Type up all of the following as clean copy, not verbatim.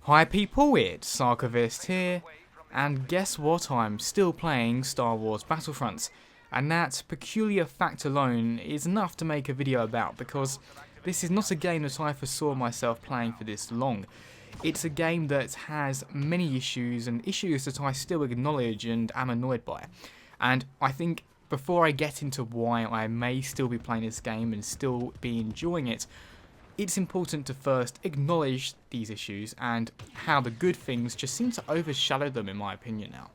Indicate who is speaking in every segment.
Speaker 1: Hi people, it's Sarkovist here, and guess what, I'm still playing Star Wars Battlefront, and that peculiar fact alone is enough to make a video about, because this is not a game that I foresaw myself playing for this long. It's a game that has many issues, and issues that I still acknowledge and am annoyed by, and I think before I get into why I may still be playing this game and still be enjoying it, it's important to first acknowledge these issues and how the good things just seem to overshadow them, in my opinion now.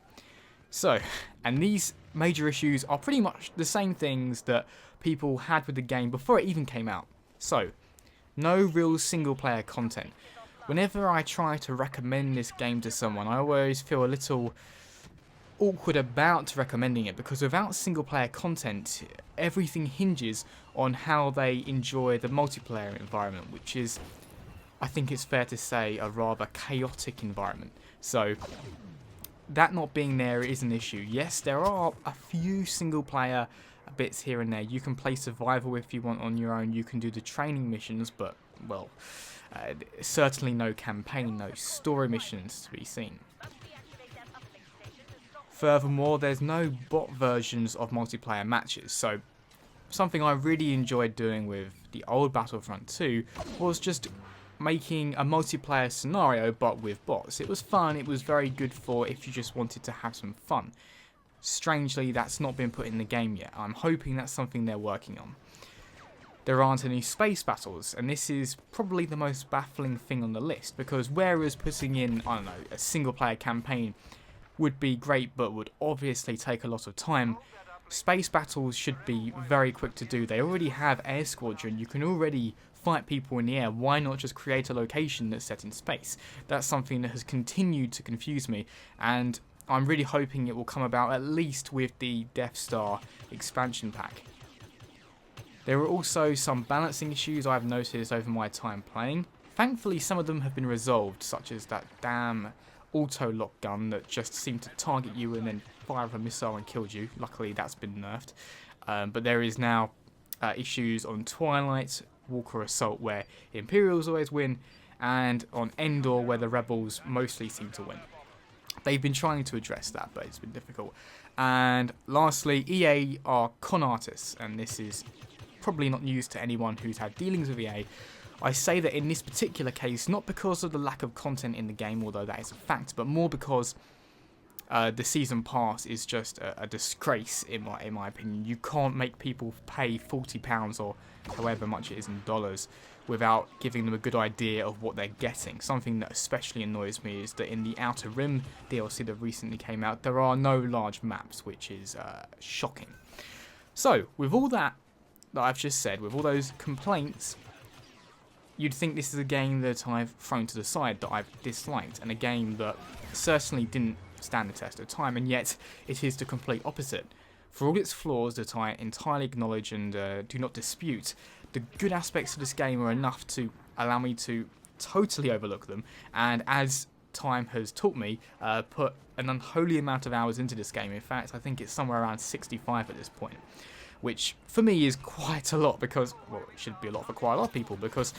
Speaker 1: So, and these major issues are pretty much the same things that people had with the game before it even came out. So, no real single player content. Whenever I try to recommend this game to someone, I always feel a little awkward about recommending it, because without single player content, everything hinges on how they enjoy the multiplayer environment, which is, I think it's fair to say, a rather chaotic environment. So that not being there is an issue. Yes, there are a few single player bits here and there. You can play survival if you want on your own, you can do the training missions, but well, certainly no campaign, no story missions to be seen. Furthermore, there's no bot versions of multiplayer matches, so something I really enjoyed doing with the old Battlefront 2 was just making a multiplayer scenario but with bots. It was fun, it was very good for if you just wanted to have some fun. Strangely, that's not been put in the game yet. I'm hoping that's something they're working on. There aren't any space battles, and this is probably the most baffling thing on the list, because whereas putting in, I don't know, a single player campaign would be great but would obviously take a lot of time, space battles should be very quick to do. They already have Air Squadron, you can already fight people in the air, why not just create a location that's set in space? That's something that has continued to confuse me, and I'm really hoping it will come about at least with the Death Star expansion pack. There are also some balancing issues I've noticed over my time playing. Thankfully some of them have been resolved, such as that damn auto-lock gun that just seemed to target you and then fire a missile and killed you. Luckily that's been nerfed. But there is now issues on Twilight, Walker Assault, where Imperials always win, and on Endor, where the Rebels mostly seem to win. They've been trying to address that, but it's been difficult. And lastly, EA are con artists, and this is probably not news to anyone who's had dealings with EA. I say that in this particular case, not because of the lack of content in the game, although that is a fact, but more because the season pass is just a disgrace in my opinion. You can't make people pay £40 or however much it is in dollars without giving them a good idea of what they're getting. Something that especially annoys me is that in the Outer Rim DLC that recently came out, there are no large maps, which is shocking. So, with all that I've just said, with all those complaints, you'd think this is a game that I've thrown to the side, that I've disliked, and a game that certainly didn't stand the test of time, and yet it is the complete opposite. For all its flaws that I entirely acknowledge and do not dispute, the good aspects of this game are enough to allow me to totally overlook them, and as time has taught me, put an unholy amount of hours into this game. In fact, I think it's somewhere around 65 at this point, which for me is quite a lot, because, well, it should be a lot for quite a lot of people, because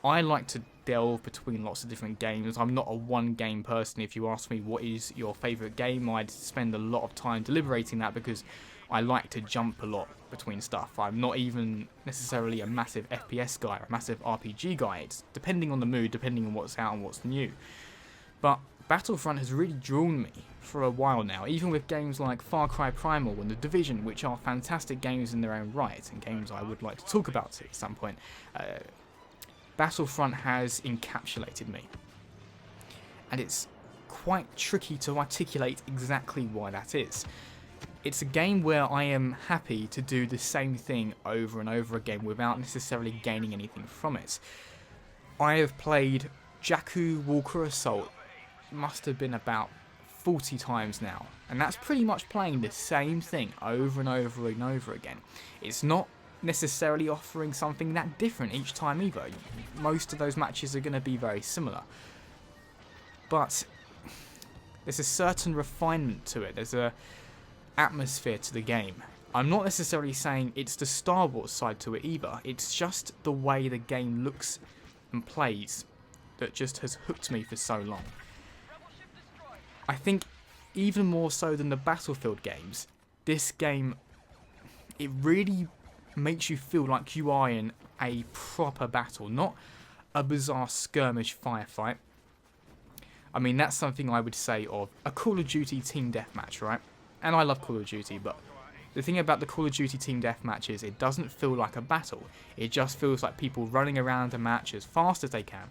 Speaker 1: I like to delve between lots of different games. I'm not a one game person. If you ask me what is your favourite game, I'd spend a lot of time deliberating that, because I like to jump a lot between stuff. I'm not even necessarily a massive FPS guy or a massive RPG guy. It's depending on the mood, depending on what's out and what's new. But Battlefront has really drawn me for a while now, even with games like Far Cry Primal and The Division, which are fantastic games in their own right, and games I would like to talk about at some point. Battlefront has encapsulated me, and it's quite tricky to articulate exactly why that is. It's a game where I am happy to do the same thing over and over again without necessarily gaining anything from it. I have played Jakku Walker Assault, must have been about 40 times now, and that's pretty much playing the same thing over and over and over again. It's not necessarily offering something that different each time either. Most of those matches are going to be very similar, but there's a certain refinement to it. There's a atmosphere to the game. I'm not necessarily saying it's the Star Wars side to it either. It's just the way the game looks and plays. that just has hooked me for so long. I think even more so than the Battlefield games, this game, it really makes you feel like you are in a proper battle, not a bizarre skirmish firefight. I mean, that's something I would say of a Call of Duty team deathmatch, right? And I love Call of Duty, but the thing about the Call of Duty team deathmatch is it doesn't feel like a battle. It just feels like people running around a match as fast as they can,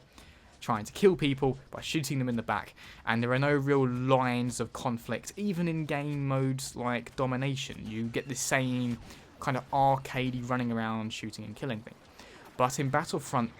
Speaker 1: trying to kill people by shooting them in the back, and there are no real lines of conflict. Even in game modes like Domination, you get the same kind of arcadey running around shooting and killing thing. But in Battlefront,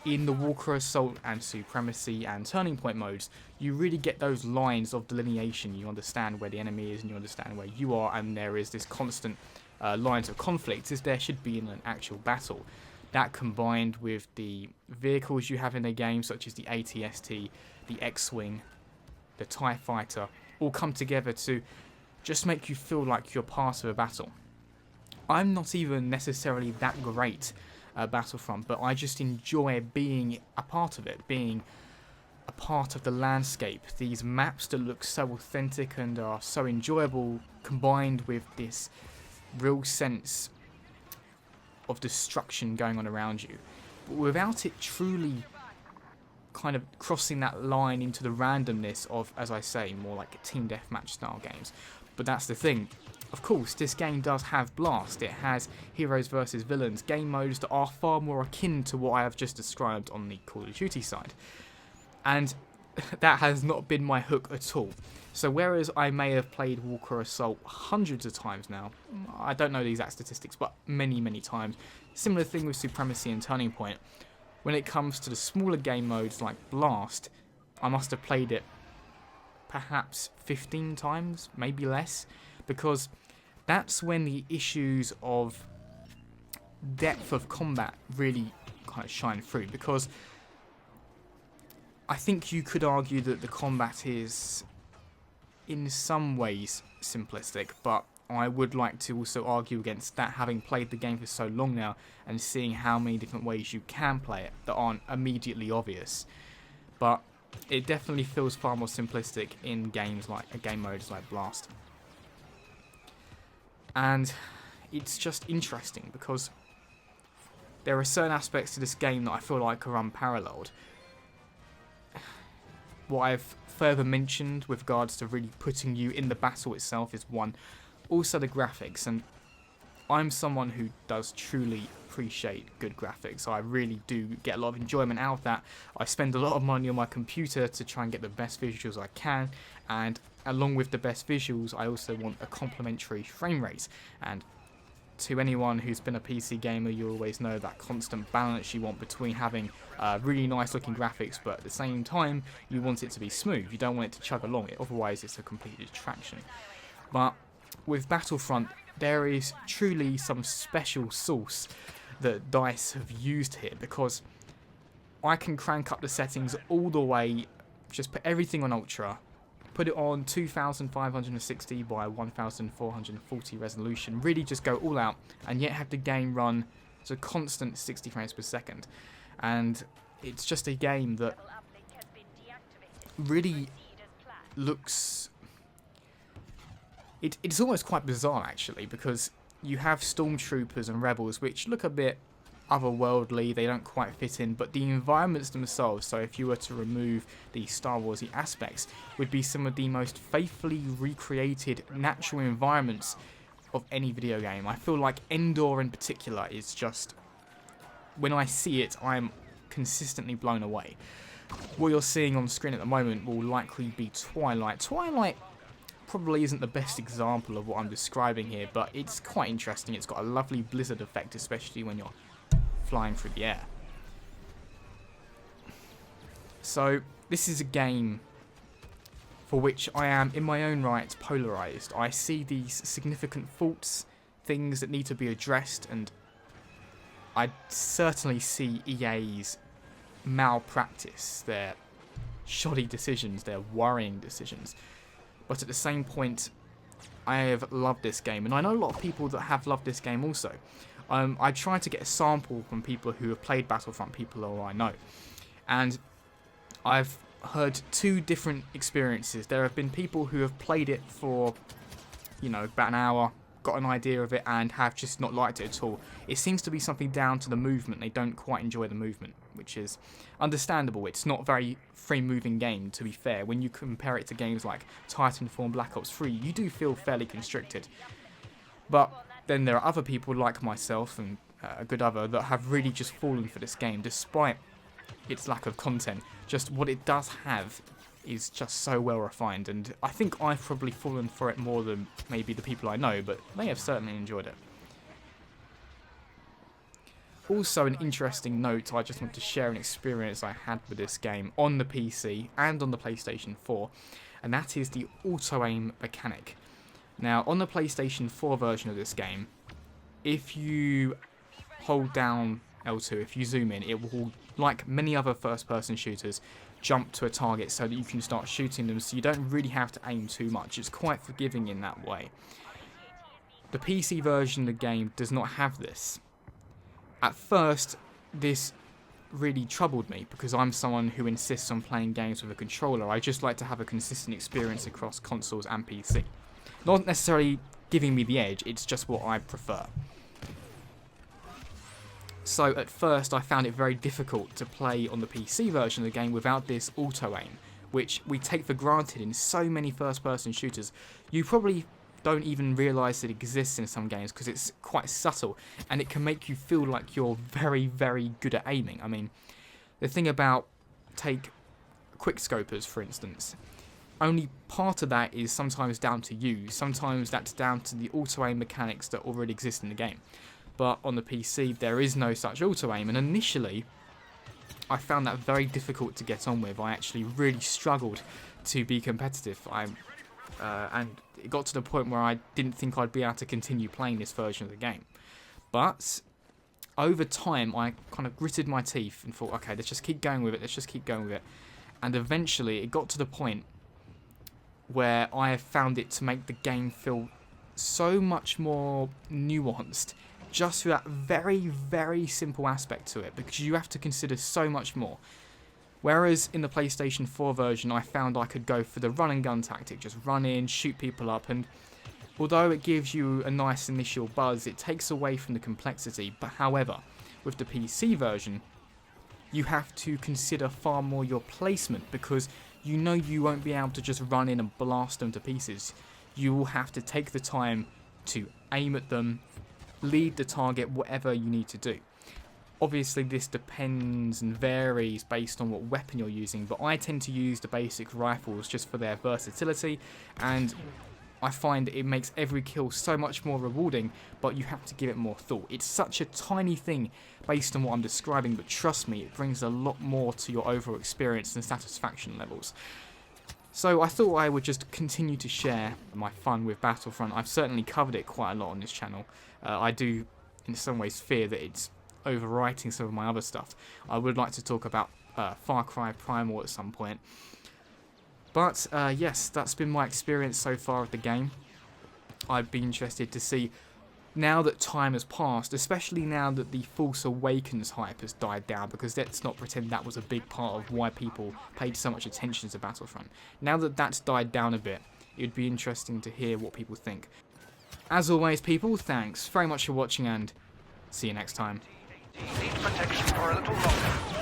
Speaker 1: in the Walker Assault and Supremacy and Turning Point modes, you really get those lines of delineation. You understand where the enemy is and you understand where you are, and there is this constant lines of conflict as there should be in an actual battle. That combined with the vehicles you have in the game, such as the AT-ST, the X-Wing, the TIE Fighter, all come together to just make you feel like you're part of a battle. I'm not even necessarily that great at Battlefront, but I just enjoy being a part of it, being a part of the landscape. These maps that look so authentic and are so enjoyable, combined with this real sense of destruction going on around you, but without it truly kind of crossing that line into the randomness of, as I say, more like team deathmatch style games. But that's the thing. Of course, this game does have Blast. It has heroes versus villains, game modes that are far more akin to what I have just described on the Call of Duty side. And that has not been my hook at all. So whereas I may have played Walker Assault hundreds of times now, I don't know the exact statistics, but many, many times. Similar thing with Supremacy and Turning Point. When it comes to the smaller game modes like Blast, I must have played it perhaps 15 times, maybe less, because that's when the issues of depth of combat really kind of shine through. Because I think you could argue that the combat is in some ways simplistic, but I would like to also argue against that, having played the game for so long now and seeing how many different ways you can play it that aren't immediately obvious. But it definitely feels far more simplistic in games like game modes like Blast. And it's just interesting because there are certain aspects to this game that I feel like are unparalleled. What I've further mentioned with regards to really putting you in the battle itself is one. Also the graphics, and I'm someone who does truly appreciate good graphics. I really do get a lot of enjoyment out of that. I spend a lot of money on my computer to try and get the best visuals I can, and along with the best visuals, I also want a complementary frame rate. And to anyone who's been a PC gamer, you always know that constant balance you want between having really nice looking graphics, but at the same time, you want it to be smooth. You don't want it to chug along, otherwise it's a complete distraction. But with Battlefront, there is truly some special sauce that DICE have used here, because I can crank up the settings all the way, just put everything on Ultra, put it on 2560 by 1440 resolution, really just go all out, and yet have the game run at a constant 60 frames per second. And it's just a game that really looks... It's almost quite bizarre, actually, because you have stormtroopers and rebels which look a bit otherworldly, they don't quite fit in, but the environments themselves, so if you were to remove the Star Warsy aspects, would be some of the most faithfully recreated natural environments of any video game. I feel like Endor in particular is just, when I see it, I'm consistently blown away. What you're seeing on screen at the moment will likely be Twilight. Twilight probably isn't the best example of what I'm describing here, but it's quite interesting. It's got a lovely blizzard effect, especially when you're flying through the air. So this is a game for which I am in my own right polarised. I see these significant faults, things that need to be addressed, and I certainly see EA's malpractice, their shoddy decisions, their worrying decisions. But at the same point, I have loved this game, and I know a lot of people that have loved this game also. I tried to get a sample from people who have played Battlefront, people who I know. And I've heard two different experiences. There have been people who have played it for, you know, about an hour, got an idea of it, and have just not liked it at all. It seems to be something down to the movement. They don't quite enjoy the movement, which is understandable. It's not a very free-moving game, to be fair. When you compare it to games like Titanfall and Black Ops 3, you do feel fairly constricted. But then there are other people like myself and a good other that have really just fallen for this game, despite its lack of content. Just what it does have is just so well refined, and I think I've probably fallen for it more than maybe the people I know, but they have certainly enjoyed it. Also, an interesting note, I just want to share an experience I had with this game on the PC and on the PlayStation 4, and that is the auto-aim mechanic. Now, on the PlayStation 4 version of this game, if you hold down L2, if you zoom in, it will, like many other first-person shooters, jump to a target so that you can start shooting them, so you don't really have to aim too much. It's quite forgiving in that way. The PC version of the game does not have this. At first, this really troubled me because I'm someone who insists on playing games with a controller. I just like to have a consistent experience across consoles and PC. Not necessarily giving me the edge, it's just what I prefer. So at first I found it very difficult to play on the PC version of the game without this auto-aim, which we take for granted in so many first-person shooters. You probably don't even realise it exists in some games because it's quite subtle, and it can make you feel like you're very, very good at aiming. I mean, the thing about, take quickscopers for instance, only part of that is sometimes down to you, sometimes that's down to the auto-aim mechanics that already exist in the game. But on the PC, there is no such auto-aim, and initially, I found that very difficult to get on with. I actually really struggled to be competitive, and it got to the point where I didn't think I'd be able to continue playing this version of the game. But over time, I kind of gritted my teeth and thought, okay, let's just keep going with it, and eventually it got to the point where I found it to make the game feel so much more nuanced, just through that very, very simple aspect to it, because you have to consider so much more. Whereas in the PlayStation 4 version, I found I could go for the run and gun tactic, just run in, shoot people up, and although it gives you a nice initial buzz, it takes away from the complexity. But however, with the PC version, you have to consider far more your placement, because you know you won't be able to just run in and blast them to pieces. You will have to take the time to aim at them, lead the target, whatever you need to do. Obviously this depends and varies based on what weapon you're using, but I tend to use the basic rifles just for their versatility, and I find it makes every kill so much more rewarding, but you have to give it more thought. It's such a tiny thing based on what I'm describing, but trust me, it brings a lot more to your overall experience and satisfaction levels. So I thought I would just continue to share my fun with Battlefront. I've certainly covered it quite a lot on this channel. I do in some ways fear that it's overwriting some of my other stuff. I would like to talk about Far Cry Primal at some point. But yes, that's been my experience so far of the game. I'd be interested to see, now that time has passed, especially now that the Force Awakens hype has died down, because let's not pretend that was a big part of why people paid so much attention to Battlefront. Now that that's died down a bit, it would be interesting to hear what people think. As always, people, thanks very much for watching, and see you next time.
Speaker 2: Need protection for a little longer.